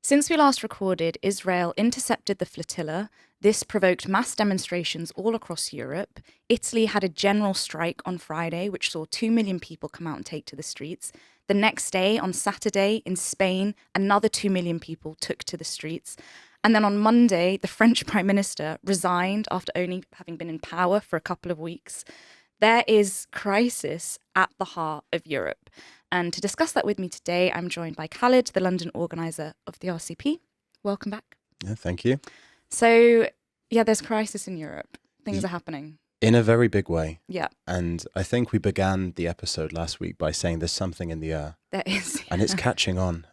Since we last recorded, Israel intercepted the flotilla. This provoked mass demonstrations all across Europe. Italy had a general strike on Friday, which saw 2 million people come out and take to the streets. The next day, on Saturday, in Spain, another 2 million people took to the streets. And then on Monday, the French Prime Minister resigned after only having been in power for a couple of weeks. There is crisis at the heart of Europe. And to discuss that with me today, I'm joined by Khalid, the London organiser of the RCP. Welcome back. Yeah, thank you. So, there's crisis in Europe. Things are happening. In a very big way. Yeah. And I think we began the episode last week by saying there's something in the air. There is. And it's catching on.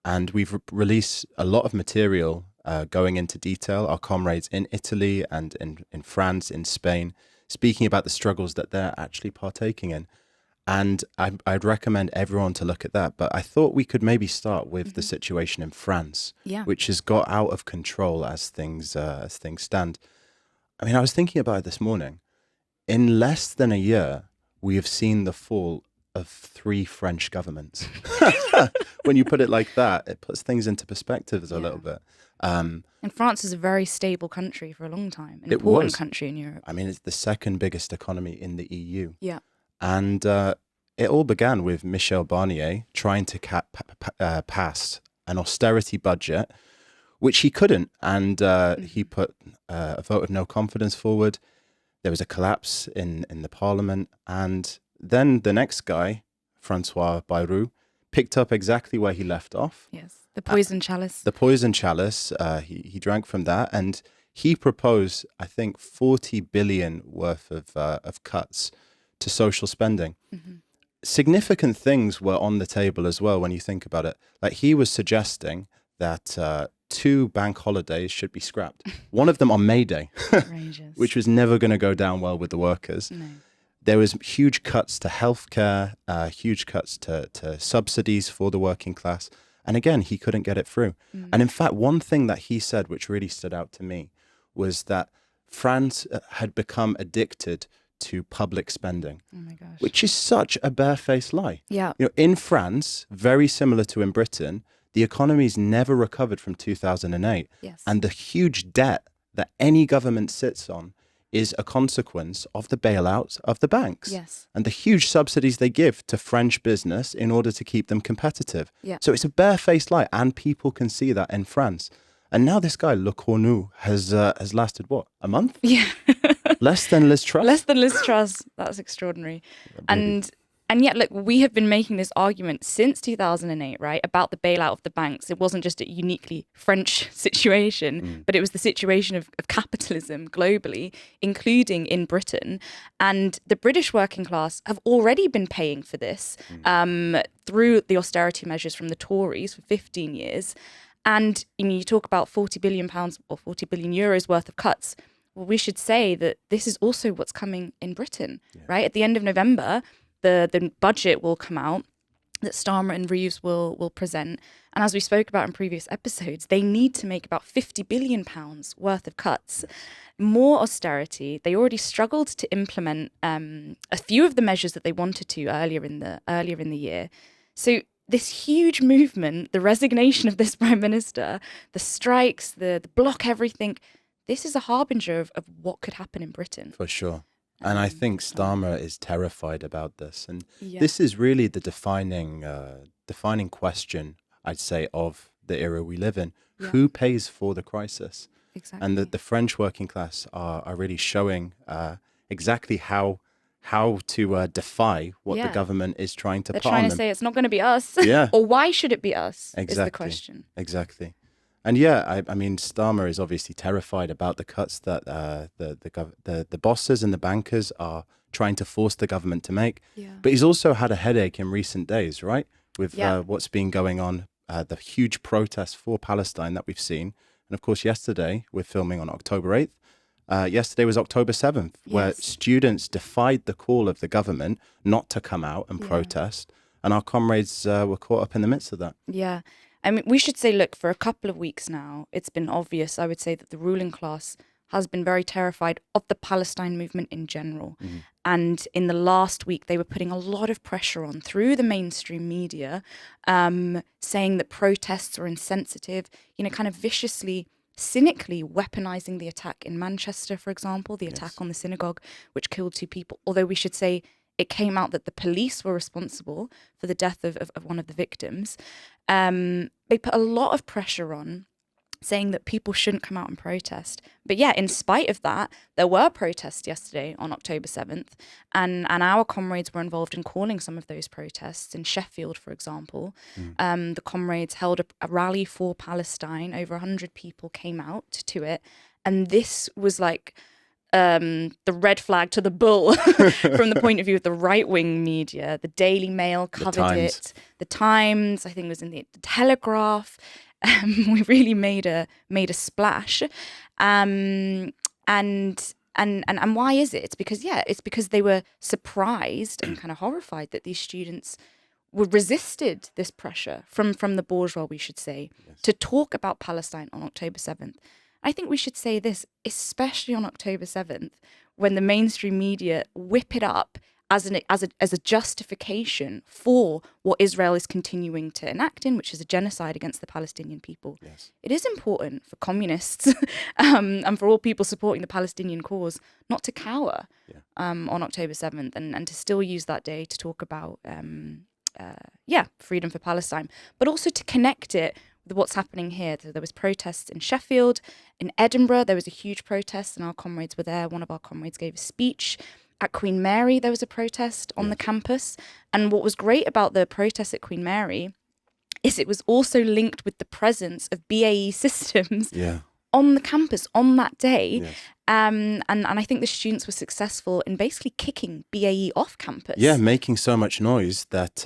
And we've released a lot of material going into detail. Our comrades in Italy and in France, in Spain, speaking about the struggles that they're actually partaking in. And I'd recommend everyone to look at that. But I thought we could maybe start with the situation in France, which has got out of control as things stand. I mean, I was thinking about it this morning. In less than a year, we have seen the fall of 3 French governments. When you put it like that, it puts things into perspective a little bit. And France is a very stable country for a long time, an important country in Europe. I mean, it's the second biggest economy in the EU. Yeah. And it all began with Michel Barnier trying to pass an austerity budget, which he couldn't. And he put a vote of no confidence forward. There was a collapse in the parliament. And then the next guy, Francois Bayrou, picked up exactly where he left off. Yes, the poison chalice. The poison chalice. He drank from that. And he proposed, I think, 40 billion worth of cuts to social spending. Significant things were on the table as well when you think about it. Like, he was suggesting that 2 bank holidays should be scrapped. One of them on May Day, which was never going to go down well with the workers. No. There was huge cuts to healthcare, huge cuts to subsidies for the working class. And again, he couldn't get it through. And in fact, one thing that he said, which really stood out to me, was that France had become addicted to public spending, which is such a barefaced lie. Yeah. You know, in France, very similar to in Britain, the economy's never recovered from 2008. Yes. And the huge debt that any government sits on is a consequence of the bailouts of the banks. Yes. And the huge subsidies they give to French business in order to keep them competitive. Yeah. So it's a barefaced lie, and people can see that in France. And now this guy, Le Cornu, has lasted, what, a month? Yeah. Less than Liz Truss? Less than Liz Truss. That's extraordinary. And yet, look, we have been making this argument since 2008, right, about the bailout of the banks. It wasn't just a uniquely French situation, but it was the situation of capitalism globally, including in Britain. And the British working class have already been paying for this through the austerity measures from the Tories for 15 years. And you talk about £40 billion or 40 billion euros worth of cuts. Well, we should say that this is also what's coming in Britain, right? At the end of November, the budget will come out that Starmer and Reeves will present. And as we spoke about in previous episodes, they need to make about £50 billion worth of cuts. More austerity. They already struggled to implement a few of the measures that they wanted to earlier in the year. So this huge movement, the resignation of this prime minister, the strikes, the block everything, this is a harbinger of what could happen in Britain. For sure. And I think Starmer is terrified about this. And this is really the defining question, I'd say, of the era we live in. Yeah. Who pays for the crisis? Exactly. And the French working class are really showing exactly how to defy what the government is trying to put on them. They're trying to say it's not going to be us. Yeah. Or why should it be us? Exactly. Is the question. Exactly. And I mean, Starmer is obviously terrified about the cuts that the bosses and the bankers are trying to force the government to make. Yeah. But he's also had a headache in recent days, right? With what's been going on, the huge protests for Palestine that we've seen. And of course, yesterday, we're filming on October 8th. Yesterday was October 7th, where students defied the call of the government not to come out and protest. And our comrades were caught up in the midst of that. Yeah. I mean, we should say, look, for a couple of weeks now, it's been obvious, I would say, that the ruling class has been very terrified of the Palestine movement in general. And in the last week, they were putting a lot of pressure on through the mainstream media, saying that protests are insensitive, kind of viciously, cynically weaponizing the attack in Manchester, for example, the attack on the synagogue, which killed 2 people. Although we should say it came out that the police were responsible for the death of one of the victims. They put a lot of pressure on, saying that people shouldn't come out and protest. But yeah, in spite of that, there were protests yesterday on October 7th, and our comrades were involved in calling some of those protests. In Sheffield, for example, the comrades held a rally for Palestine. Over 100 people came out to it, and this was like the red flag to the bull from the point of view of the right-wing media. The Daily Mail covered it. The Times, I think, was in the Telegraph. We really made a splash, and why is it? It's because they were surprised and kind of horrified that these students resisted this pressure from the bourgeois, we should say, to talk about Palestine on October 7th. I think we should say this, especially on October 7th, when the mainstream media whip it up as a justification for what Israel is continuing to enact in, which is a genocide against the Palestinian people. Yes. It is important for communists and for all people supporting the Palestinian cause not to cower on October 7th and to still use that day to talk about freedom for Palestine, but also to connect it with what's happening here. So there was protests in Sheffield, in Edinburgh, there was a huge protest and our comrades were there. One of our comrades gave a speech. At Queen Mary, there was a protest on the campus. And what was great about the protest at Queen Mary is it was also linked with the presence of BAE Systems on the campus on that day. Yes. And I think the students were successful in basically kicking BAE off campus. Yeah, making so much noise that,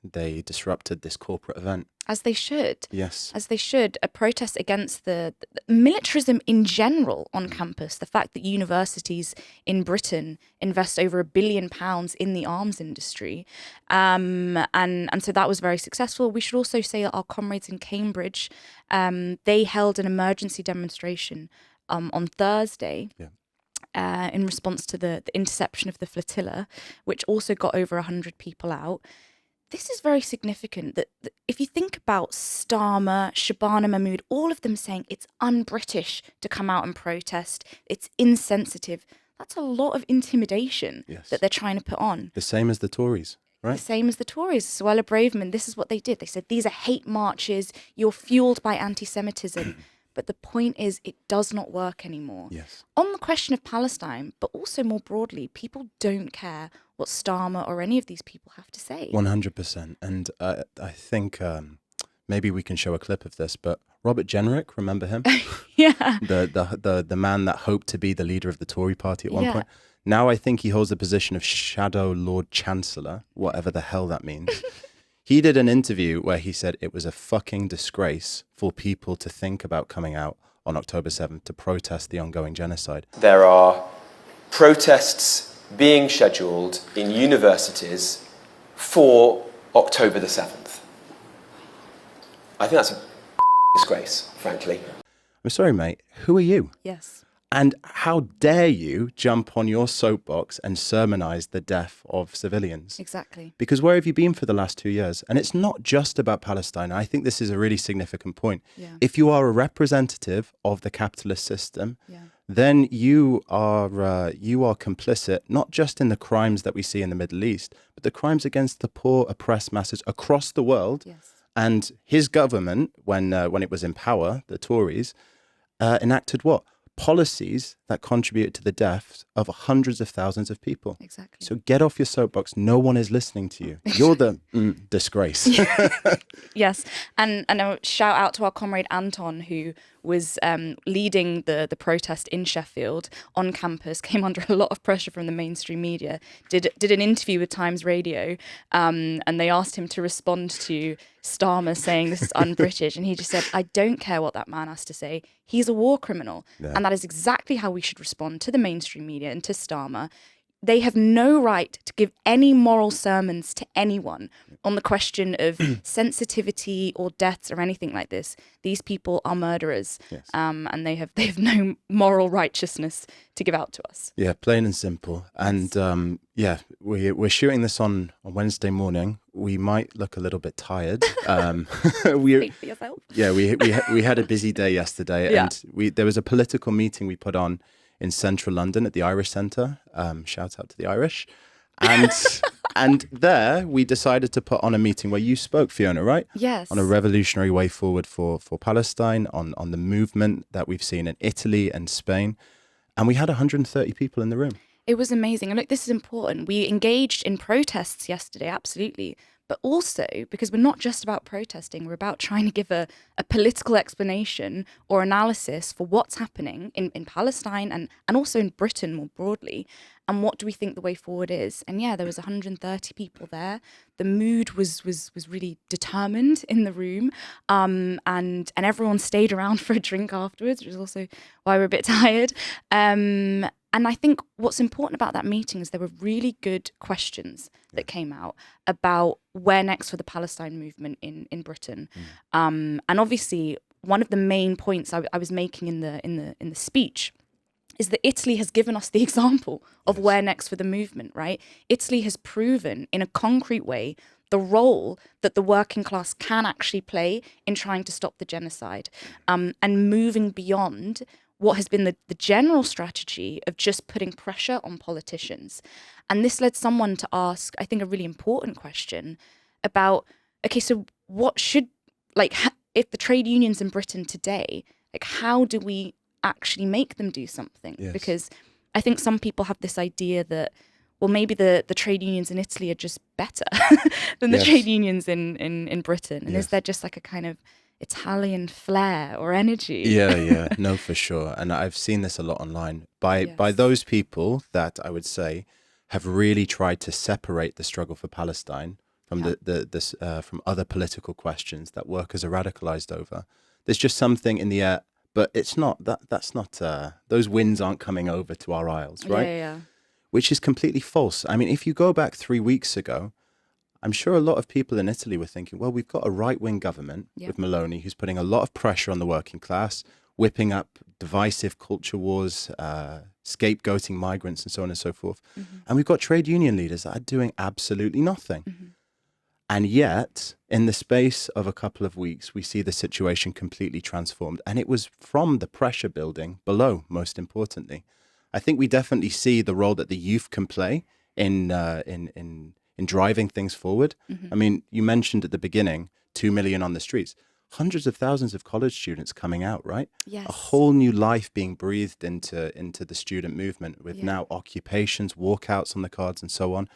they disrupted this corporate event. As they should. Yes. As they should. A protest against the militarism in general on campus. The fact that universities in Britain invest over £1 billion in the arms industry. And so that was very successful. We should also say that our comrades in Cambridge, they held an emergency demonstration on Thursday. Yeah. In response to the interception of the flotilla, which also got over 100 people out. This is very significant that if you think about Starmer, Shabana Mahmood, all of them saying it's un-British to come out and protest, it's insensitive, that's a lot of intimidation that they're trying to put on. The same as the Tories, right? The same as the Tories. Suella Braverman, this is what they did. They said, these are hate marches, you're fueled by anti-Semitism. But the point is, it does not work anymore. Yes. On the question of Palestine, but also more broadly, people don't care what Starmer or any of these people have to say. 100%. And I think maybe we can show a clip of this, but Robert Jenrick, remember him? Yeah. The man that hoped to be the leader of the Tory party at one point. Now I think he holds the position of Shadow Lord Chancellor, whatever the hell that means. He did an interview where he said it was a fucking disgrace for people to think about coming out on October 7th to protest the ongoing genocide. There are protests being scheduled in universities for October the 7th. I think that's a disgrace, frankly. I'm sorry, mate. Who are you? Yes. And how dare you jump on your soapbox and sermonize the death of civilians? Exactly. Because where have you been for the last 2 years? And it's not just about Palestine. I think this is a really significant point. Yeah. If you are a representative of the capitalist system, then you are complicit, not just in the crimes that we see in the Middle East, but the crimes against the poor, oppressed masses across the world. Yes. And his government, when it was in power, the Tories, enacted what? Policies that contributed to the deaths of hundreds of thousands of people. Exactly. So get off your soapbox. No one is listening to you. You're the disgrace. Yes. And a shout out to our comrade Anton, who was leading the protest in Sheffield on campus, came under a lot of pressure from the mainstream media, did an interview with Times Radio, and they asked him to respond to Starmer saying this is un-British, and he just said, I don't care what that man has to say. He's a war criminal. Yeah. And that is exactly how we should respond to the mainstream media and to Starmer. they have no right to give any moral sermons to anyone on the question of sensitivity or deaths or anything like this. These people are murderers, Yes. and they have no moral righteousness to give out to us. Yeah, plain and simple. And we're shooting this on Wednesday morning. We might look a little bit tired. Speak for yourself. Yeah, we had a busy day yesterday, Yeah. and there was a political meeting we put on in central London at the Irish Centre. Shout out to the Irish. And there we decided to put on a meeting where you spoke, Fiona, right? Yes. On a revolutionary way forward for Palestine, on the movement that we've seen in Italy and Spain. And we had 130 people in the room. It was amazing. And look, this is important. We engaged in protests yesterday, absolutely. But also, because we're not just about protesting, we're about trying to give a political explanation or analysis for what's happening in Palestine and also in Britain more broadly. And what do we think the way forward is? And yeah, there was 130 people there. The mood was really determined in the room. And everyone stayed around for a drink afterwards, which is also why we're a bit tired. And I think what's important about that meeting is there were really good questions that came out about where next for the Palestine movement in Britain. And obviously, one of the main points I was making in the speech is that Italy has given us the example of where next for the movement, right? Italy has proven in a concrete way the role that the working class can actually play in trying to stop the genocide, and moving beyond what has been the general strategy of just putting pressure on politicians. And this led someone to ask, I think, a really important question about, okay, so what should, if the trade unions in Britain today, how do we actually make them do something? Yes. Because I think some people have this idea that, well, maybe the trade unions in Italy are just better than the trade unions in Britain. And is there just a kind of Italian flair or energy? Yeah, no, for sure. And I've seen this a lot online by those people that I would say have really tried to separate the struggle for Palestine from from other political questions that workers are radicalized over. There's just something in the air, but it's not that's not those winds aren't coming over to our isles, right? Yeah. Which is completely false. I mean, if you go back 3 weeks ago, I'm sure a lot of people in Italy were thinking, well, we've got a right-wing government with Meloni who's putting a lot of pressure on the working class, whipping up divisive culture wars, scapegoating migrants and so on and so forth. And we've got trade union leaders that are doing absolutely nothing. And yet, in the space of a couple of weeks, we see the situation completely transformed. And it was from the pressure building below, most importantly. I think we definitely see the role that the youth can play in driving things forward. I mean, you mentioned at the beginning, 2 million on the streets, hundreds of thousands of college students coming out, right? Yes. A whole new life being breathed into the student movement with now occupations, walkouts on the cards and so on.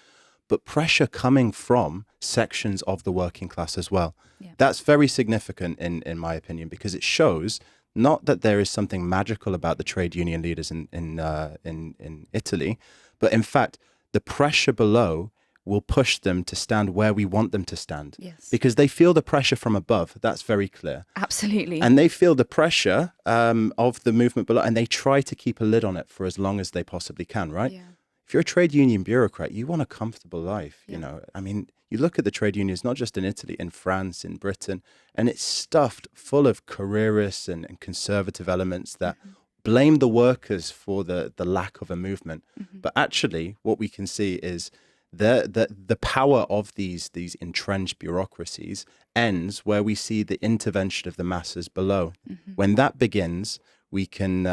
But pressure coming from sections of the working class as well. Yeah. That's very significant in my opinion, because it shows not that there is something magical about the trade union leaders in Italy, but in fact, the pressure below will push them to stand where we want them to stand. Yes. Because they feel the pressure from above. That's very clear. Absolutely. And they feel the pressure of the movement below, and they try to keep a lid on it for as long as they possibly can, right? Yeah. If you're a trade union bureaucrat, you want a comfortable life, you know. I mean, you look at the trade unions, not just in Italy, in France, in Britain, and it's stuffed full of careerists and conservative elements that blame the workers for the lack of a movement. But actually, what we can see is the power of these entrenched bureaucracies ends where we see the intervention of the masses below. When that begins, we can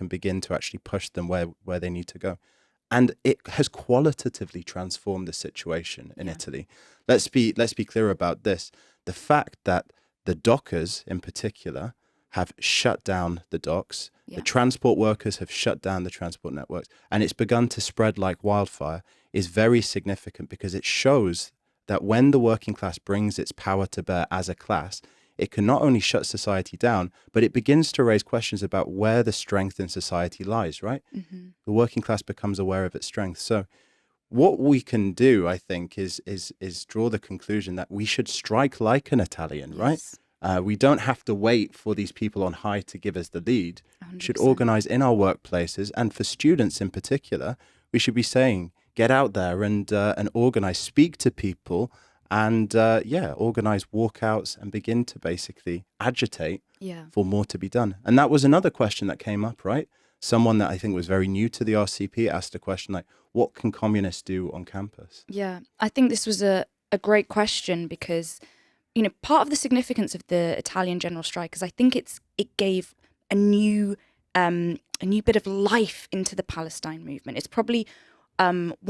begin to actually push them where they need to go. And it has qualitatively transformed the situation in Italy. Let's be clear about this. The fact that the dockers in particular have shut down the docks, the transport workers have shut down the transport networks, and it's begun to spread like wildfire is very significant, because it shows that when the working class brings its power to bear as a class, it can not only shut society down, but it begins to raise questions about where the strength in society lies, right? The working class becomes aware of its strength. So what we can do, I think, is draw the conclusion that we should strike like an Italian, right? We don't have to wait for these people on high to give us the lead. 100%. We should organize in our workplaces, and for students in particular, we should be saying, get out there and organize, speak to people, and organize walkouts and begin to basically agitate for more to be done. And that was another question that came up, right? Someone that I think was very new to the RCP asked a question like, what can communists do on campus? Yeah, I think this was a great question because, you know, part of the significance of the Italian general strike is I think it gave a new bit of life into the Palestine movement. It's probably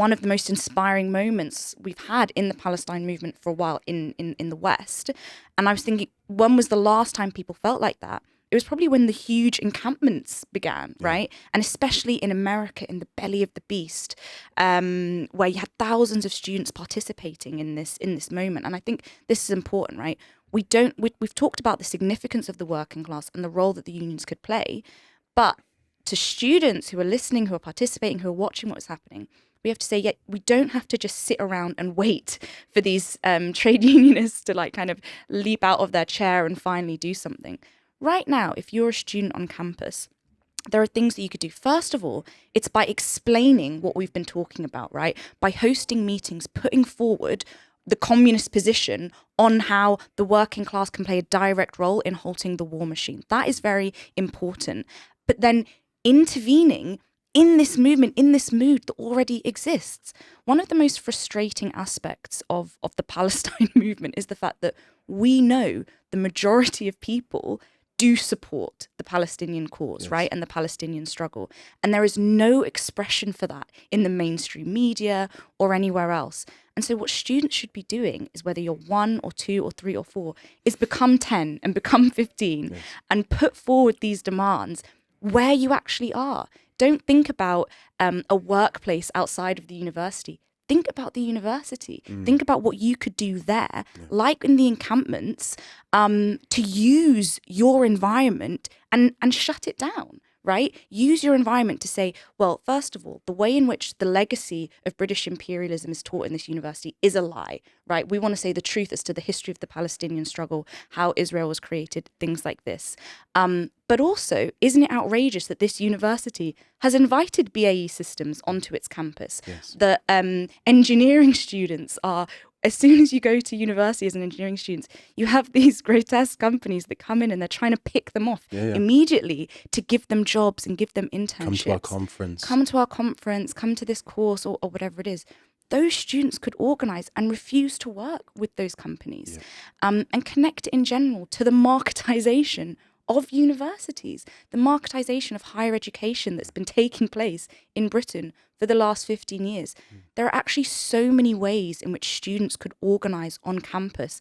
one of the most inspiring moments we've had in the Palestine movement for a while in the West. And I was thinking, when was the last time people felt like that? It was probably when the huge encampments began, right? And especially in America, in the belly of the beast, where you had thousands of students participating in this moment. And I think this is important, right? We've talked about the significance of the working class and the role that the unions could play, but to students who are listening, who are participating, who are watching what's happening, we have to say, yeah, we don't have to just sit around and wait for these trade unionists to like kind of leap out of their chair and finally do something. Right now, if you're a student on campus, there are things that you could do. First of all, it's by explaining what we've been talking about, right? By hosting meetings, putting forward the communist position on how the working class can play a direct role in halting the war machine. That is very important. But then intervening in this movement, in this mood that already exists. One of the most frustrating aspects of the Palestine movement is the fact that we know the majority of people do support the Palestinian cause, right? And the Palestinian struggle. And there is no expression for that in the mainstream media or anywhere else. And so what students should be doing is, whether you're 1 or 2 or 3 or 4, is become 10 and become 15 and put forward these demands where you actually are. Don't think about a workplace outside of the university. Think about the university. Think about what you could do there, like in the encampments, to use your environment and shut it down, right? Use your environment to say, well, first of all, the way in which the legacy of British imperialism is taught in this university is a lie, right? We want to say the truth as to the history of the Palestinian struggle, how Israel was created, things like this. But also, isn't it outrageous that this university has invited BAE Systems onto its campus? The engineering students are, as soon as you go to university as an engineering student, you have these grotesque companies that come in and they're trying to pick them off immediately to give them jobs and give them internships. Come to our conference. Come to our conference, come to this course or whatever it is. Those students could organise and refuse to work with those companies and connect in general to the marketisation of universities, the marketisation of higher education that's been taking place in Britain for the last 15 years. There are actually so many ways in which students could organise on campus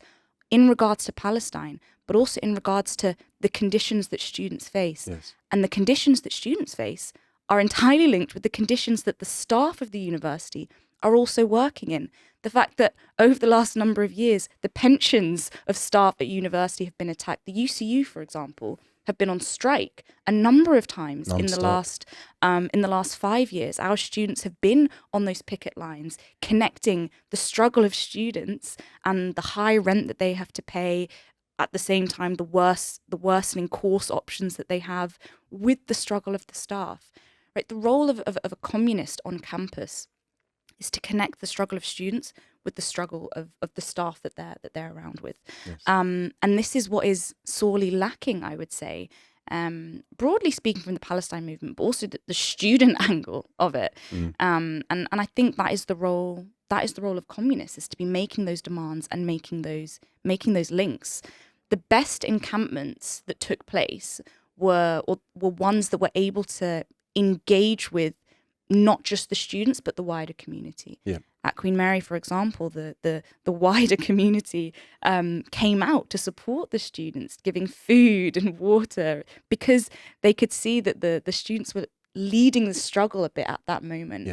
in regards to Palestine, but also in regards to the conditions that students face. And the conditions that students face are entirely linked with the conditions that the staff of the university are also working in. The fact that over the last number of years, the pensions of staff at university have been attacked. The UCU, for example, have been on strike a number of times in the last 5 years. Our students have been on those picket lines, connecting the struggle of students and the high rent that they have to pay, at the same time the worsening course options that they have, with the struggle of the staff. Right, the role of a communist on campus is to connect the struggle of students with the struggle of the staff that they're around with. And this is what is sorely lacking, I would say, broadly speaking, from the Palestine movement, but also the student angle of it. And I think that is the role of communists, is to be making those demands and making those links. The best encampments that took place were ones that were able to engage with not just the students, but the wider community. At Queen Mary, for example, the wider community came out to support the students, giving food and water, because they could see that the students were leading the struggle a bit at that moment.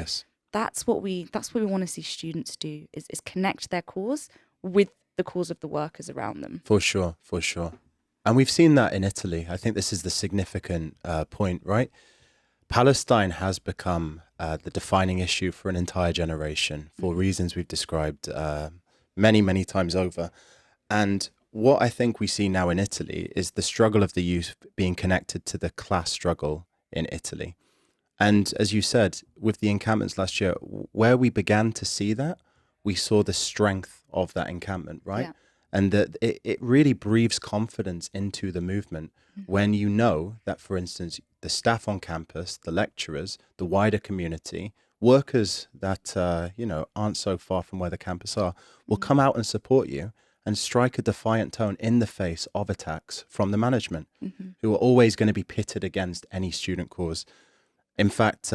That's what we want to see students do, is connect their cause with the cause of the workers around them. For sure. And we've seen that in Italy. I think this is the significant point, right? Palestine has become the defining issue for an entire generation, for reasons we've described many, many times over. And what I think we see now in Italy is the struggle of the youth being connected to the class struggle in Italy. And as you said, with the encampments last year, where we began to see that, we saw the strength of that encampment, right? Yeah. And that it really breathes confidence into the movement when you know that, for instance, the staff on campus, the lecturers, the wider community, workers that, aren't so far from where the campus are, will come out and support you and strike a defiant tone in the face of attacks from the management, who are always going to be pitted against any student cause. In fact,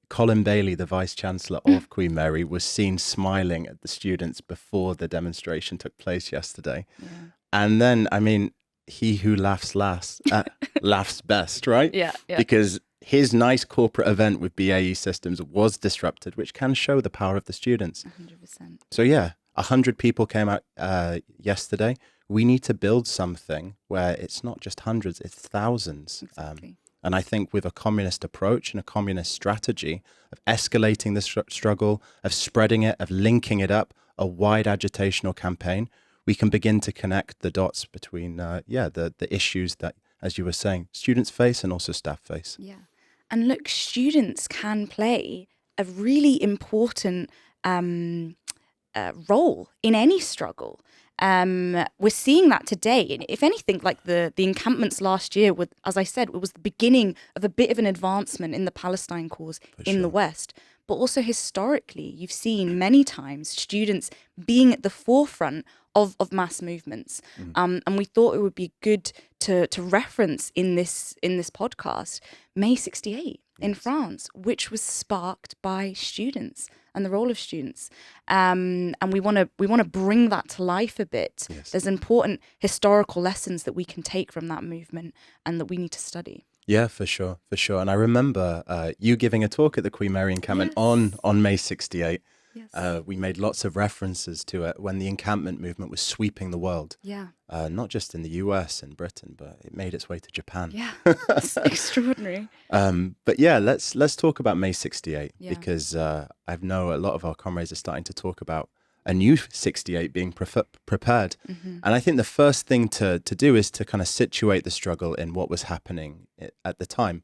Colin Bailey, the Vice Chancellor of Queen Mary, was seen smiling at the students before the demonstration took place yesterday. Yeah. And then, I mean, he who laughs last laughs best, right? Yeah. Because his nice corporate event with BAE Systems was disrupted, which can show the power of the students. 100%. So yeah, 100 people came out yesterday. We need to build something where it's not just hundreds, it's thousands. Exactly. And I think with a communist approach and a communist strategy of escalating the struggle, of spreading it, of linking it up, a wide agitational campaign, we can begin to connect the dots between, the issues that, as you were saying, students face and also staff face. Yeah. And look, students can play a really important role in any struggle. We're seeing that today. And if anything, like the encampments last year, as I said, it was the beginning of a bit of an advancement in the Palestine cause in the West. But also historically, you've seen many times students being at the forefront of mass movements. And we thought it would be good to reference in this podcast May 68 in France, which was sparked by students and the role of students. And we want to bring that to life a bit. Yes. There's important historical lessons that we can take from that movement and that we need to study. Yeah, for sure. And I remember you giving a talk at the Queen Mary encampment on May 68. Yes. We made lots of references to it when the encampment movement was sweeping the world. Yeah. Not just in the US and Britain, but it made its way to Japan. Yeah. It's extraordinary. But yeah, let's talk about May 68 Yeah. because I know a lot of our comrades are starting to talk about a new 68 being prepared. And I think the first thing to do is to kind of situate the struggle in what was happening at the time.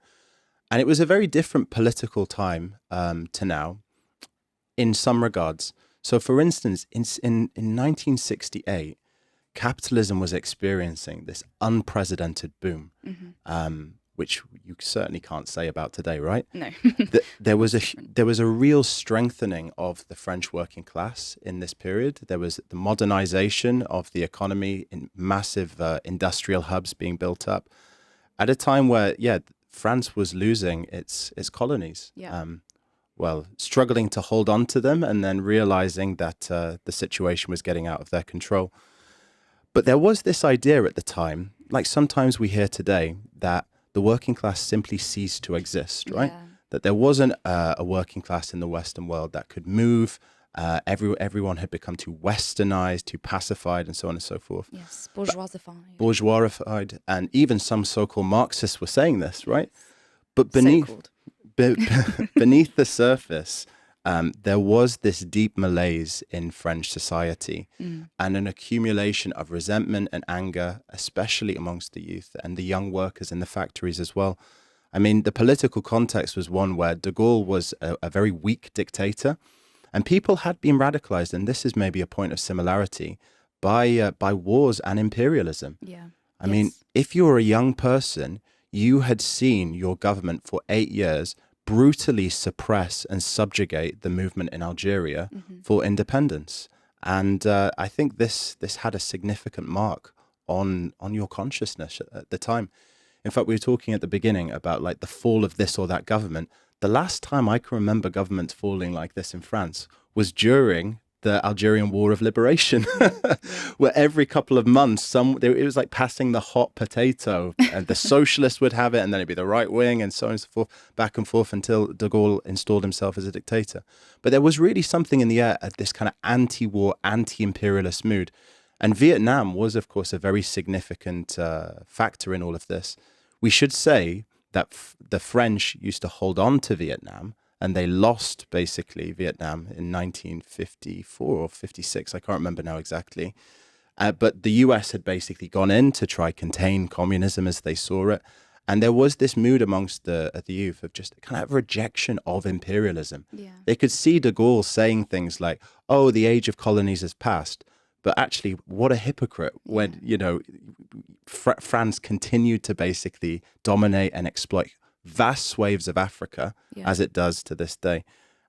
And it was a very different political time to now in some regards. So for instance, in 1968, capitalism was experiencing this unprecedented boom, which you certainly can't say about today, right? No. There was a real strengthening of the French working class in this period. There was the modernization of the economy in massive industrial hubs being built up at a time where, France was losing its colonies. Yeah. Struggling to hold on to them and then realizing that the situation was getting out of their control. But there was this idea at the time, like sometimes we hear today, that the working class simply ceased to exist, right? Yeah. That there wasn't a working class in the Western world that could move. Everyone had become too westernized, too pacified, and so on and so forth. Yes. Bourgeoisified. Bourgeoisified, and even some so-called Marxists were saying this, right? But So-called. beneath the surface, there was this deep malaise in French society and an accumulation of resentment and anger, especially amongst the youth and the young workers in the factories as well. I mean, the political context was one where de Gaulle was a very weak dictator, and people had been radicalized, and this is maybe a point of similarity, by wars and imperialism. Yeah. I mean, if you were a young person, you had seen your government for 8 years brutally suppress and subjugate the movement in Algeria for independence. And I think this had a significant mark on your consciousness at the time. In fact, we were talking at the beginning about like the fall of this or that government. The last time I can remember governments falling like this in France was during the Algerian War of Liberation, where every couple of months, it was like passing the hot potato, and the socialists would have it, and then it'd be the right wing, and so on and so forth, back and forth until de Gaulle installed himself as a dictator. But there was really something in the air at this kind of anti-war, anti-imperialist mood. And Vietnam was, of course, a very significant factor in all of this. We should say that the French used to hold on to Vietnam, and they lost, basically, Vietnam in 1954 or 56. I can't remember now exactly. But the US had basically gone in to try contain communism as they saw it. And there was this mood amongst the youth of just kind of rejection of imperialism. Yeah. They could see de Gaulle saying things like, oh, the age of colonies has passed. But actually, what a hypocrite when, France continued to basically dominate and exploit vast swathes of Africa, as it does to this day.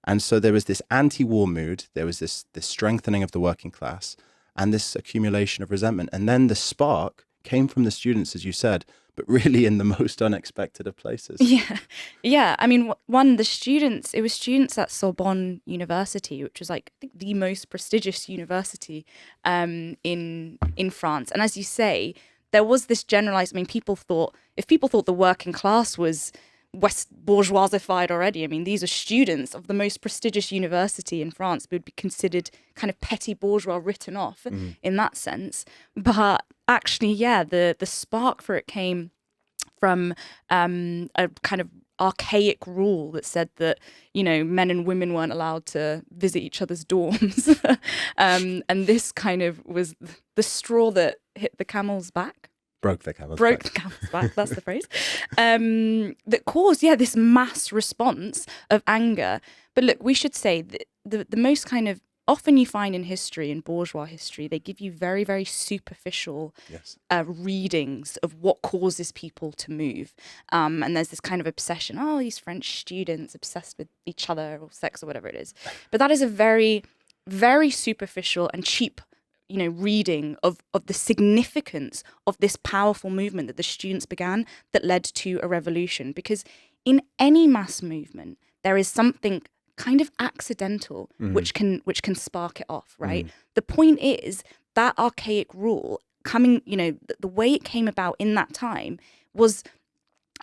And so there was this anti-war mood, there was this strengthening of the working class, and this accumulation of resentment. And then the spark came from the students, as you said, but really in the most unexpected of places. Yeah. I mean, it was students at Sorbonne University, which was like, I think, the most prestigious university in France. And as you say, there was this generalized, I mean, if people thought the working class was West bourgeoisified already, I mean, these are students of the most prestigious university in France, but would be considered kind of petty bourgeois, written off in that sense. But actually, the spark for it came from a kind of archaic rule that said that, men and women weren't allowed to visit each other's dorms. And this kind of was the straw that hit the camel's back. Broke the camel's back, that's the phrase. That caused, this mass response of anger. But look, we should say that the most kind of, often you find in history, in bourgeois history, they give you very, very superficial readings of what causes people to move. And there's this kind of obsession, these French students obsessed with each other or sex or whatever it is. But that is a very, very superficial and cheap reading of the significance of this powerful movement that the students began that led to a revolution. Because in any mass movement, there is something kind of accidental which can spark it off, right? The point is that archaic rule coming, the way it came about in that time was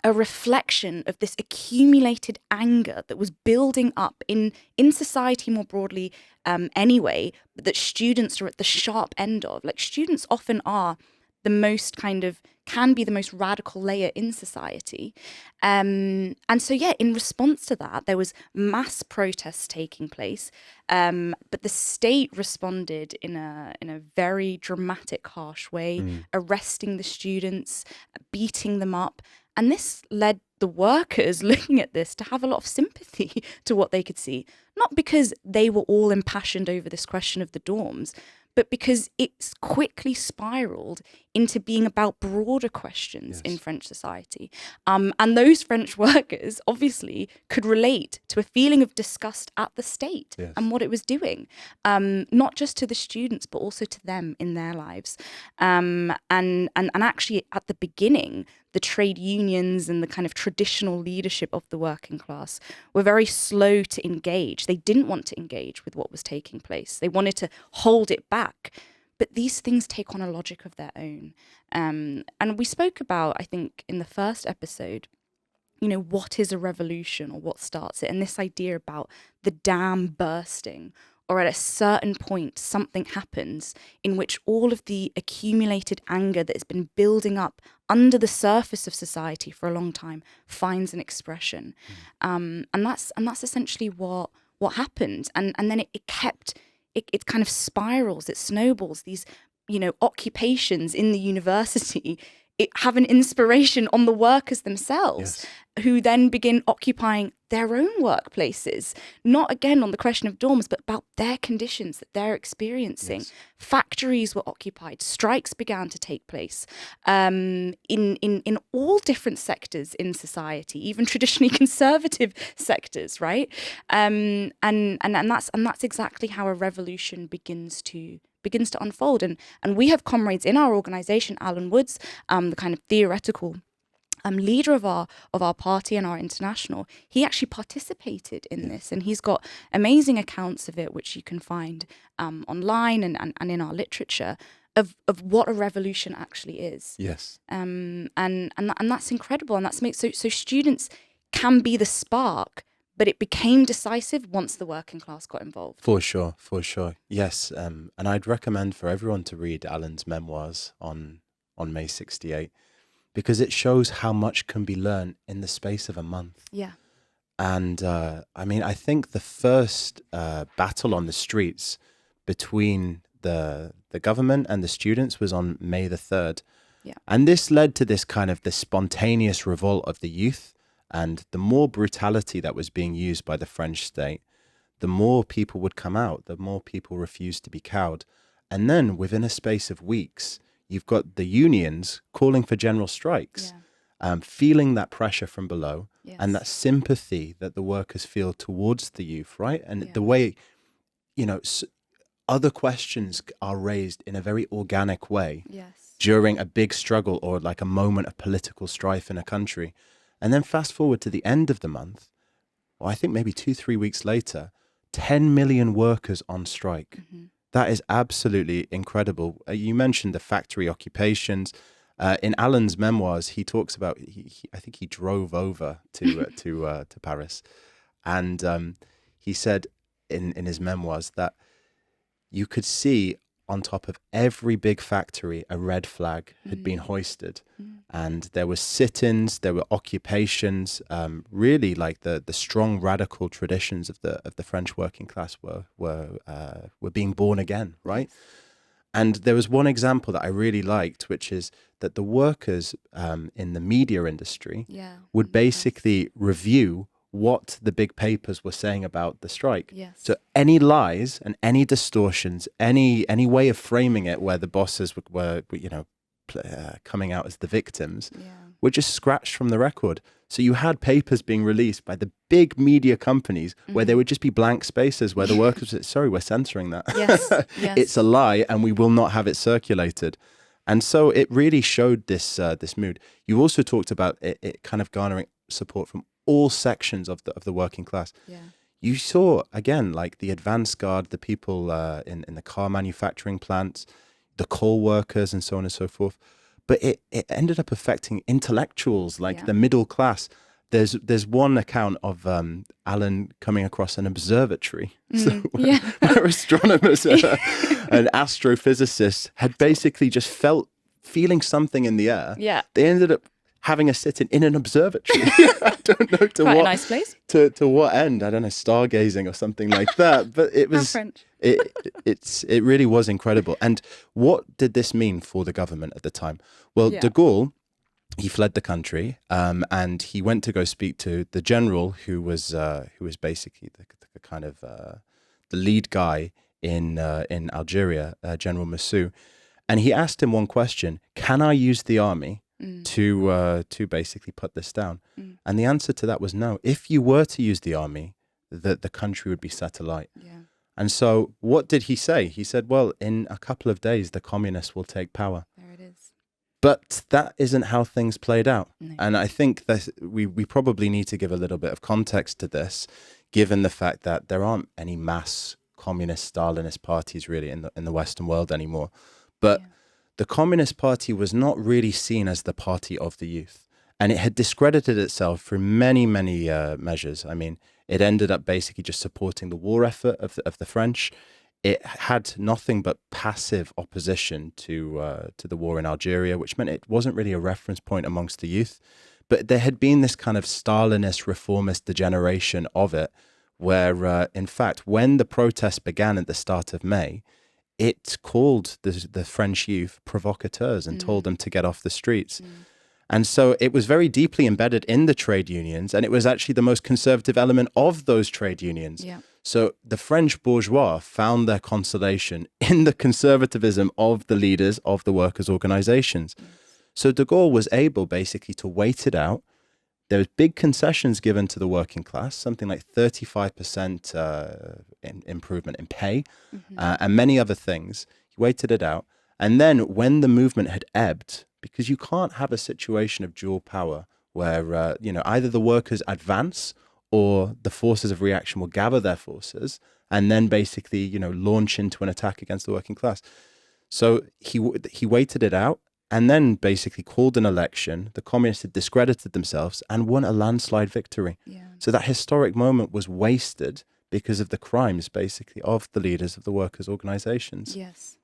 a reflection of this accumulated anger that was building up in society more broadly anyway, but that students are at the sharp end of. Like, students often are the most can be the most radical layer in society. And so, in response to that, there was mass protests taking place, but the state responded in a very dramatic, harsh way, arresting the students, beating them up. And this led the workers looking at this to have a lot of sympathy to what they could see, not because they were all impassioned over this question of the dorms, but because it's quickly spiraled into being about broader questions in French society. And those French workers obviously could relate to a feeling of disgust at the state and what it was doing, not just to the students, but also to them in their lives. And actually at the beginning, the trade unions and the kind of traditional leadership of the working class were very slow to engage. They didn't want to engage with what was taking place. They wanted to hold it back. But these things take on a logic of their own. And we spoke about, I think, in the first episode, what is a revolution or what starts it? And this idea about the dam bursting, or at a certain point, something happens in which all of the accumulated anger that has been building up under the surface of society for a long time finds an expression. And that's essentially what happened. And then it kind of spirals, it snowballs. These, occupations in the university, it have an inspiration on the workers themselves, who then begin occupying their own workplaces, not again on the question of dorms, but about their conditions that they're experiencing. Factories were occupied, strikes began to take place in all different sectors in society, even traditionally conservative sectors, right? And that's exactly how a revolution begins to unfold. And we have comrades in our organization, Alan Woods, the kind of theoretical leader of our party and our international. He actually participated in this, and he's got amazing accounts of it, which you can find online and in our literature of what a revolution actually is. And that's incredible, and that's so students can be the spark, but it became decisive once the working class got involved. For sure. Yes, and I'd recommend for everyone to read Alan's memoirs on May 68, because it shows how much can be learned in the space of a month. Yeah. And I think the first battle on the streets between the government and the students was on May the 3rd. Yeah. And this led to this kind of the spontaneous revolt of the youth, and the more brutality that was being used by the French state, the more people would come out, the more people refused to be cowed. And then within a space of weeks, you've got the unions calling for general strikes, feeling that pressure from below, and that sympathy that the workers feel towards the youth, right? And the way, you know, other questions are raised in a very organic way during a big struggle or like a moment of political strife in a country. And then fast forward to the end of the month, or I think maybe 2-3 weeks later, 10 million workers on strike. That is absolutely incredible. You mentioned the factory occupations. In Alan's memoirs, he talks about, I think he drove over to Paris. And he said in his memoirs that you could see on top of every big factory, a red flag had been hoisted. And there were sit-ins, there were occupations, really like the strong radical traditions of the French working class were being born again, right? And there was one example that I really liked, which is that the workers in the media industry would basically review what the big papers were saying about the strike. So any lies and any distortions, any way of framing it where the bosses were you know, coming out as the victims, were just scratched from the record. So you had papers being released by the big media companies where there would just be blank spaces where the workers said, sorry, we're censoring that. It's a lie and we will not have it circulated. And so it really showed this mood. You also talked about it kind of garnering support from all sections of the working class. You saw, again, like the advance guard, the people in the car manufacturing plants, the coal workers and so on and so forth. But it ended up affecting intellectuals, like the middle class. There's one account of Alan coming across an observatory where astronomers and astrophysicists had basically just feeling something in the air. They ended up having a sit-in in an observatory. I don't know to Quite what a nice place. To what end. I don't know, stargazing or something like that. But it was French. it really was incredible. And what did this mean for the government at the time? Well, de Gaulle, he fled the country, and he went to go speak to the general who was basically the kind of the lead guy in Algeria, General Massou, and he asked him one question: can I use the army to basically put this down? And the answer to that was no. If you were to use the army, the country would be set alight. And so what did he say? He said, well, in a couple of days, the communists will take power. There it is. But that isn't how things played out. No. And I think that we probably need to give a little bit of context to this, given the fact that there aren't any mass communist Stalinist parties really in the Western world anymore. But the Communist Party was not really seen as the party of the youth. And it had discredited itself through many, many measures. I mean, it ended up basically just supporting the war effort of the French. It had nothing but passive opposition to the war in Algeria, which meant it wasn't really a reference point amongst the youth. But there had been this kind of Stalinist, reformist degeneration of it, where, in fact, when the protests began at the start of May, it called the French youth provocateurs and told them to get off the streets. And so it was very deeply embedded in the trade unions, and it was actually the most conservative element of those trade unions. So the French bourgeois found their consolation in the conservatism of the leaders of the workers' organizations. So de Gaulle was able basically to wait it out. There was big concessions given to the working class, something like 35% improvement in pay, and many other things. He waited it out. And then when the movement had ebbed, because you can't have a situation of dual power where, either the workers advance or the forces of reaction will gather their forces and then basically, launch into an attack against the working class. So he waited it out and then basically called an election. The communists had discredited themselves and won a landslide victory. So that historic moment was wasted because of the crimes, basically, of the leaders of the workers' organizations. Yes.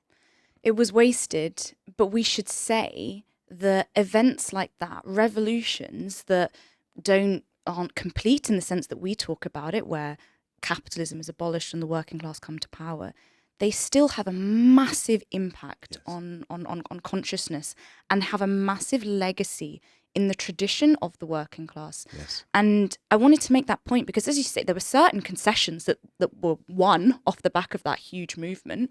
It was wasted, but we should say that events like that, revolutions that aren't complete in the sense that we talk about it, where capitalism is abolished and the working class come to power, they still have a massive impact Yes. on consciousness and have a massive legacy in the tradition of the working class. Yes. And I wanted to make that point because, as you say, there were certain concessions that were won off the back of that huge movement.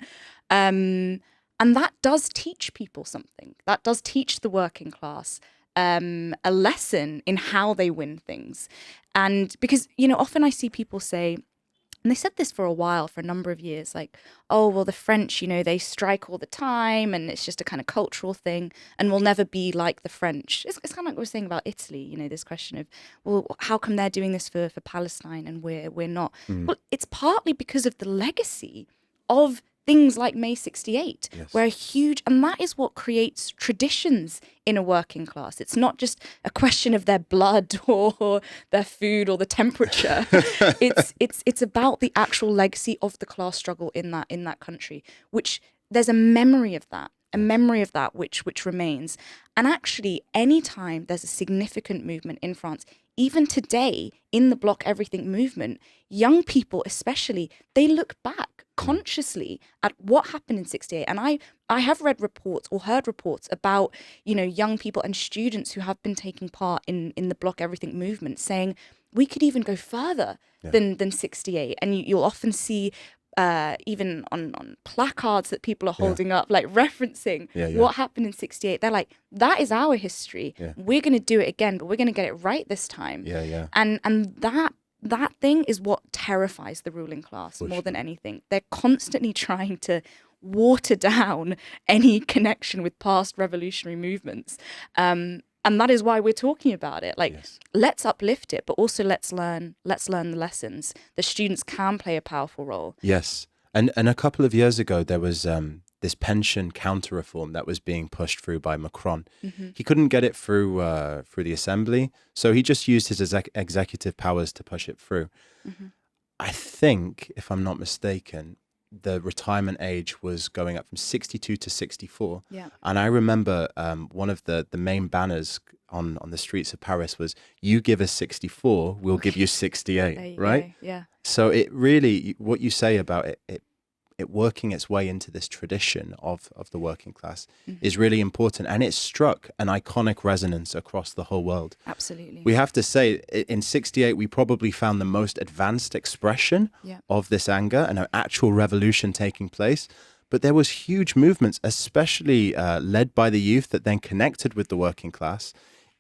And that does teach people something. That does teach the working class a lesson in how they win things. And because, often I see people say, and they said this for a while, for a number of years, like, oh, well, the French, they strike all the time and it's just a kind of cultural thing and we'll never be like the French. It's kind of like we were saying about Italy, this question of, well, how come they're doing this for Palestine and we're not? Well, it's partly because of the legacy of things like May 68, Yes. where and that is what creates traditions in a working class. It's not just a question of their blood or their food or the temperature. it's about the actual legacy of the class struggle in that country, which there's a memory of that. Which remains. And actually, anytime there's a significant movement in France, even today in the Block Everything movement, young people especially, they look back consciously at what happened in 68. And I have read reports or heard reports about, young people and students who have been taking part in the Block Everything movement saying, we could even go further than 68. And you'll often see even on placards that people are holding up, like referencing what happened in 68. They're like, that is our history. Yeah. We're going to do it again, but we're going to get it right this time. And that thing is what terrifies the ruling class more than anything. They're constantly trying to water down any connection with past revolutionary movements. And that is why we're talking about it. Like, let's uplift it, but also let's learn the lessons. The students can play a powerful role. Yes. And a couple of years ago, there was this pension counter-reform that was being pushed through by Macron. He couldn't get it through the assembly, so he just used his executive powers to push it through. I think, if I'm not mistaken, the retirement age was going up from 62 to 64. Yeah. And I remember one of the main banners on the streets of Paris was, you give us 64, we'll give you 68, right? Go. Yeah. So it really, what you say about it working its way into this tradition of the working class is really important. And it struck an iconic resonance across the whole world. Absolutely. We have to say, in 68, we probably found the most advanced expression of this anger and an actual revolution taking place. But there was huge movements, especially led by the youth that then connected with the working class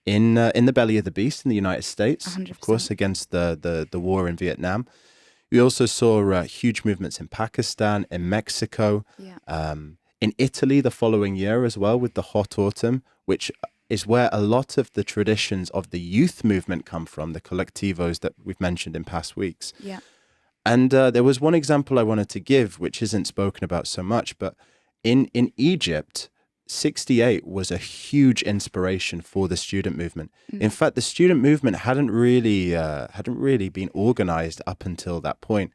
in the belly of the beast in the United States, 100%. of course, against the war in Vietnam. We also saw huge movements in Pakistan, in Mexico, in Italy the following year as well with the Hot Autumn, which is where a lot of the traditions of the youth movement come from, the collectivos that we've mentioned in past weeks. Yeah. And there was one example I wanted to give, which isn't spoken about so much, but in Egypt, 68 was a huge inspiration for the student movement. In fact, the student movement hadn't really been organized up until that point.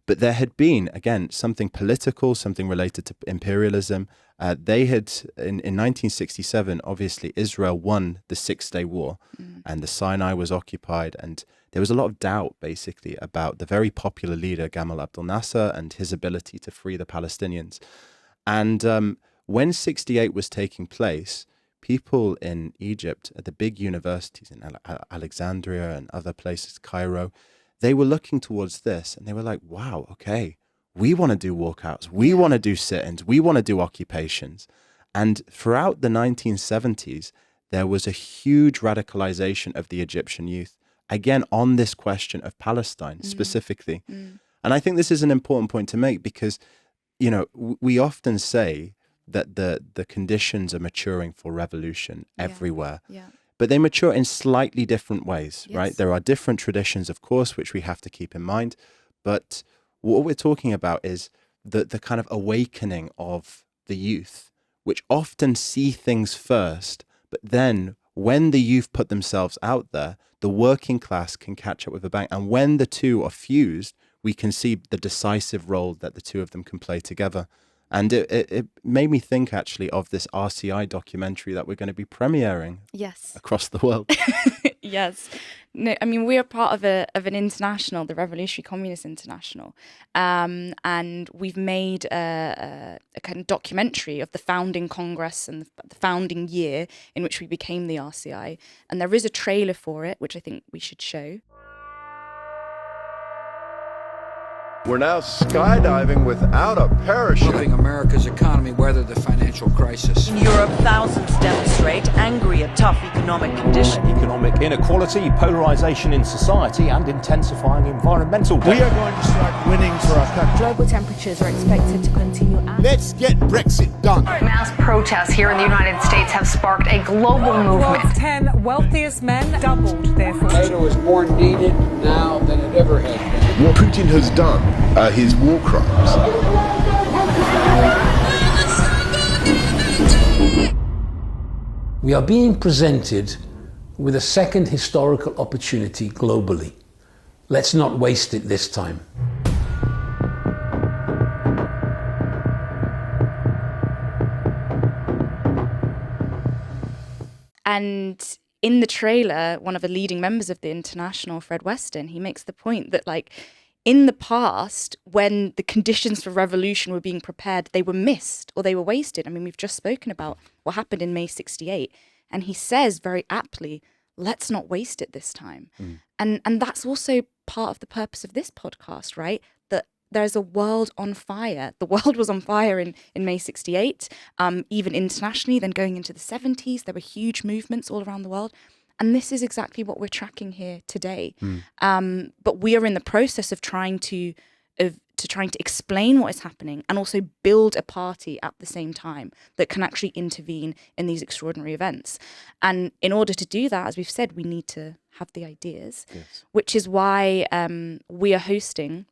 But there had been, again, something political, something related to imperialism. They had, in 1967, obviously, Israel won the Six-Day War and the Sinai was occupied. And there was a lot of doubt, basically, about the very popular leader, Gamal Abdel Nasser, and his ability to free the Palestinians. And when 68 was taking place, people in Egypt at the big universities in Alexandria and other places, Cairo, they were looking towards this and they were like, wow, okay, we want to do walkouts. We want to do sit-ins. We want to do occupations. And throughout the 1970s, there was a huge radicalization of the Egyptian youth, again, on this question of Palestine specifically. And I think this is an important point to make because, we often say that the conditions are maturing for revolution everywhere. Yeah. But they mature in slightly different ways, Yes. right? There are different traditions, of course, which we have to keep in mind. But what we're talking about is the kind of awakening of the youth, which often see things first. But then when the youth put themselves out there, the working class can catch up with a bang. And when the two are fused, we can see the decisive role that the two of them can play together. And it made me think, actually, of this RCI documentary that we're going to be premiering Yes. across the world. Yes. No, I mean, we're part of an international, the Revolutionary Communist International, and we've made a kind of documentary of the founding Congress and the founding year in which we became the RCI. And there is a trailer for it, which I think we should show. We're now skydiving without a parachute. Helping America's economy weather the financial crisis. In Europe, thousands demonstrate, angry at tough economic conditions. Economic inequality, polarisation in society, and intensifying environmental We are going to start winning for our country. Global temperatures are expected to continue. Let's get Brexit done. Mass protests here in the United States have sparked a global movement. World's 10 wealthiest men doubled their fortune. NATO is more needed now than it ever has been. What Putin has done are his war crimes. We are being presented with a second historical opportunity globally. Let's not waste it this time. And in the trailer, one of the leading members of the International, Fred Weston, he makes the point that, like, in the past, when the conditions for revolution were being prepared, they were missed or they were wasted. I mean, we've just spoken about what happened in May 68. And he says very aptly, let's not waste it this time. And that's also part of the purpose of this podcast, right? That there's a world on fire. The world was on fire in May 68, even internationally. Then going into the 70s, there were huge movements all around the world. And this is exactly what we're tracking here today. But we are in the process of trying to explain what is happening and also build a party at the same time that can actually intervene in these extraordinary events. And in order to do that, as we've said, we need to have the ideas, which is why we are hosting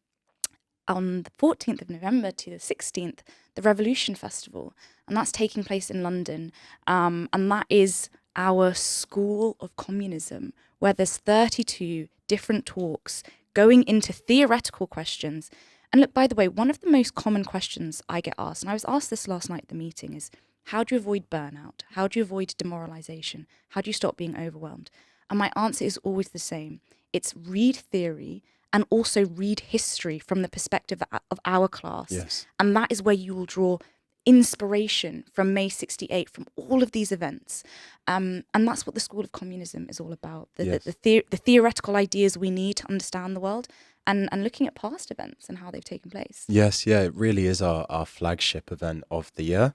on the 14th of November to the 16th, the Revolution Festival. And that's taking place in London. And that is our School of Communism, where there's 32 different talks going into theoretical questions. And look, by the way, one of the most common questions I get asked, and I was asked this last night at the meeting, is how do you avoid burnout? How do you avoid demoralization? How do you stop being overwhelmed? And my answer is always the same. It's read theory and also read history from the perspective of our class. Yes. And that is where you will draw inspiration from May 68, from all of these events. And that's what the School of Communism is all about. The theoretical ideas we need to understand the world and looking at past events and how they've taken place. Yes, yeah, it really is our flagship event of the year.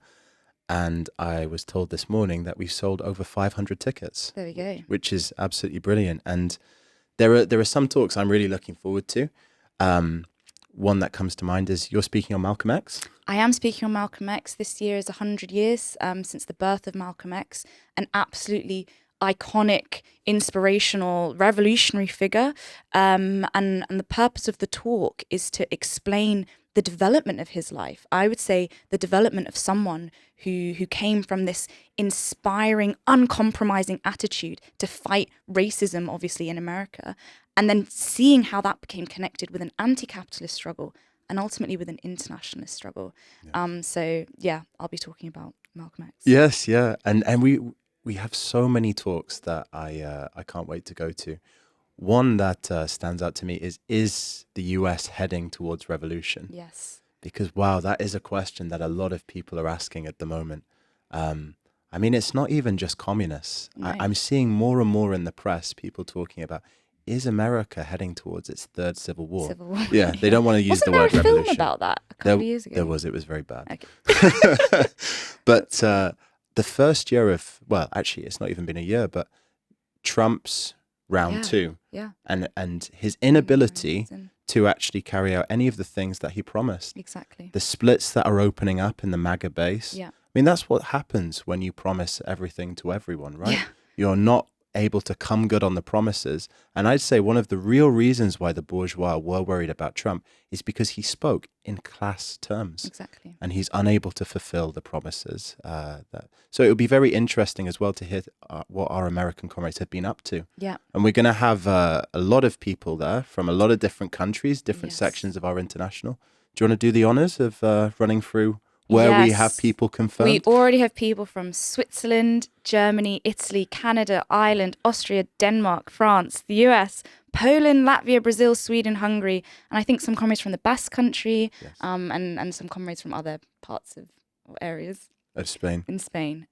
And I was told this morning that we've sold over 500 tickets. There we go. Which is absolutely brilliant. And there are some talks I'm really looking forward to. One that comes to mind is you're speaking on Malcolm X. I am speaking on Malcolm X. This year is 100 years since the birth of Malcolm X, an absolutely iconic, inspirational, revolutionary figure. And the purpose of the talk is to explain the development of his life. I would say the development of someone who came from this inspiring, uncompromising attitude to fight racism, obviously, in America, and then seeing how that became connected with an anti-capitalist struggle and ultimately with an internationalist struggle. Yeah. I'll be talking about Malcolm X. Yes, yeah. And we have so many talks that I can't wait to go to. One that stands out to me is the US heading towards revolution? Yes. Because, wow, that is a question that a lot of people are asking at the moment. I mean, it's not even just communists. No. I'm seeing more and more in the press people talking about, is America heading towards its third civil war? Civil war. Yeah, they don't want to use the word Wasn't there a film revolution. about that a couple of years ago? There was. It was very bad. Okay. But the first year of, well, actually, it's not even been a year, but Trump's round two. Yeah. And his inability to actually carry out any of the things that he promised. Exactly. The splits that are opening up in the MAGA base. Yeah. I mean, that's what happens when you promise everything to everyone, right? Yeah. You're not able to come good on the promises. And I'd say one of the real reasons why the bourgeois were worried about Trump is because he spoke in class terms. Exactly. And he's unable to fulfill the promises. So it would be very interesting as well to hear what our American comrades have been up to. Yeah. And we're going to have a lot of people there from a lot of different countries, different Yes. sections of our international. Do you want to do the honors of running through where we Yes. have people confirmed? We already have people from Switzerland, Germany, Italy, Canada, Ireland, Austria, Denmark, France, the US, Poland, Latvia, Brazil, Sweden, Hungary, and I think some comrades from the Basque Country, Yes. and some comrades from other parts of or areas Of Spain. in Spain,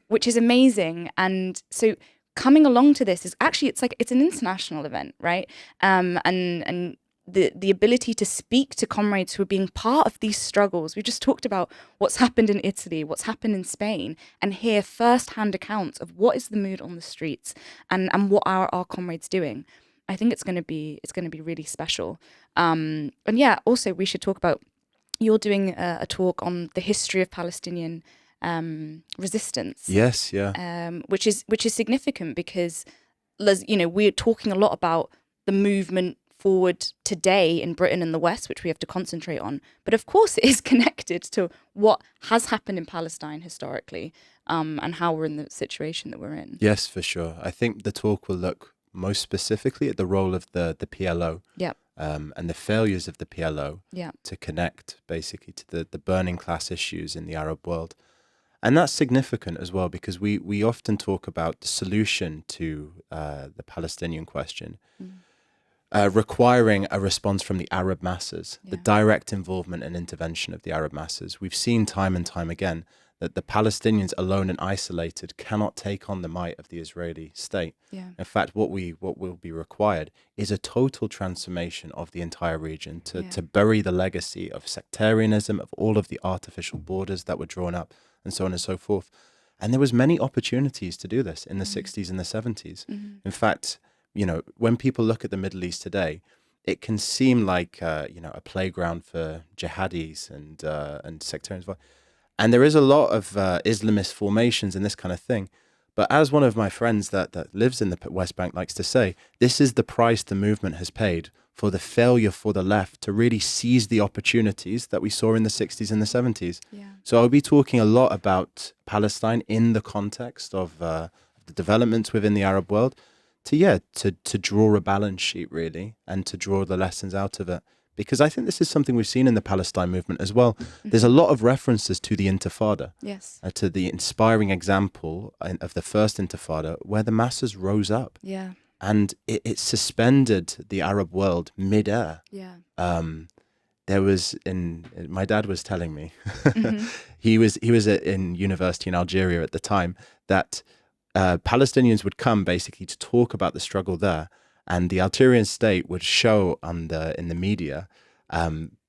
which is amazing. And so coming along to this is actually, it's an international event, right? And the ability to speak to comrades who are being part of these struggles. We just talked about what's happened in Italy, what's happened in Spain, and hear first-hand accounts of what is the mood on the streets and what are our comrades doing. I think it's going to be really special. And yeah, also we should talk about, you're doing a talk on the history of Palestinian resistance. Yes, yeah. Which is significant because, we're talking a lot about the movement forward today in Britain and the West, which we have to concentrate on. But of course, it is connected to what has happened in Palestine historically, and how we're in the situation that we're in. Yes, for sure. I think the talk will look most specifically at the role of the PLO. Yeah. And the failures of the PLO Yeah. to connect basically to the burning class issues in the Arab world. And that's significant as well, because we often talk about the solution to the Palestinian question requiring a response from the Arab masses, the direct involvement and intervention of the Arab masses. We've seen time and time again that the Palestinians alone and isolated cannot take on the might of the Israeli state. Yeah. In fact, what will be required is a total transformation of the entire region to bury the legacy of sectarianism, of all of the artificial borders that were drawn up, and so on and so forth. And there was many opportunities to do this in the 60s and the 70s. In fact, when people look at the Middle East today, it can seem like a playground for jihadis and sectarians. And there is a lot of Islamist formations and this kind of thing. But as one of my friends that lives in the West Bank likes to say, this is the price the movement has paid for the failure for the left to really seize the opportunities that we saw in the 60s and the 70s. Yeah. So I'll be talking a lot about Palestine in the context of the developments within the Arab world to draw a balance sheet, really, and to draw the lessons out of it. Because I think this is something we've seen in the Palestine movement as well. There's a lot of references to the Intifada, Yes. to the inspiring example of the first Intifada, where the masses rose up. Yeah. And it suspended the Arab world mid-air. Yeah. There was my dad was telling me, he was in university in Algeria at the time, that Palestinians would come basically to talk about the struggle there. And the Algerian state would show in the media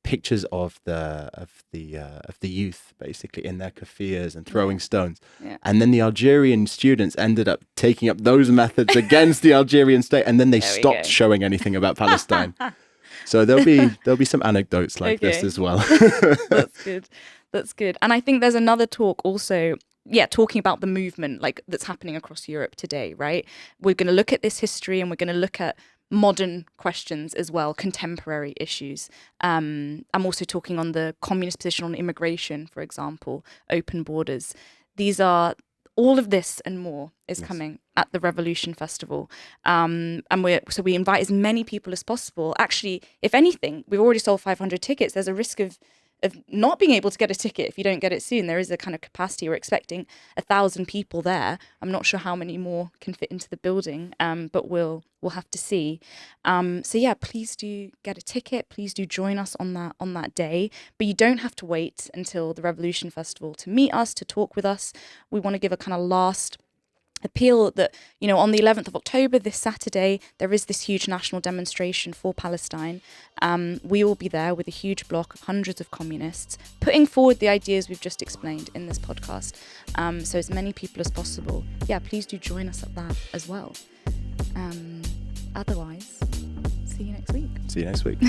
pictures of the youth basically in their kafirs and throwing stones. Yeah. And then the Algerian students ended up taking up those methods against the Algerian state, and then they stopped showing anything about Palestine. So there'll be some anecdotes like this as well. That's good. And I think there's another talk also. Yeah, talking about the movement that's happening across Europe today, right? We're going to look at this history and we're going to look at modern questions as well, contemporary issues. I'm also talking on the communist position on immigration, for example, open borders. These are all of this and more is coming at the Revolution Festival. And we invite as many people as possible. Actually, if anything, we've already sold 500 tickets. There's a risk of not being able to get a ticket if you don't get it soon. There is a kind of capacity. We're expecting 1,000 people there. I'm not sure how many more can fit into the building, but we'll have to see. So yeah, please do get a ticket. Please do join us on that day. But you don't have to wait until the Revolution Festival to meet us, to talk with us. We want to give a kind of last appeal that, on the 11th of October, this Saturday, there is this huge national demonstration for Palestine. We will be there with a huge block of hundreds of communists putting forward the ideas we've just explained in this podcast. So as many people as possible, please do join us at that as well. Otherwise, see you next week. See you next week.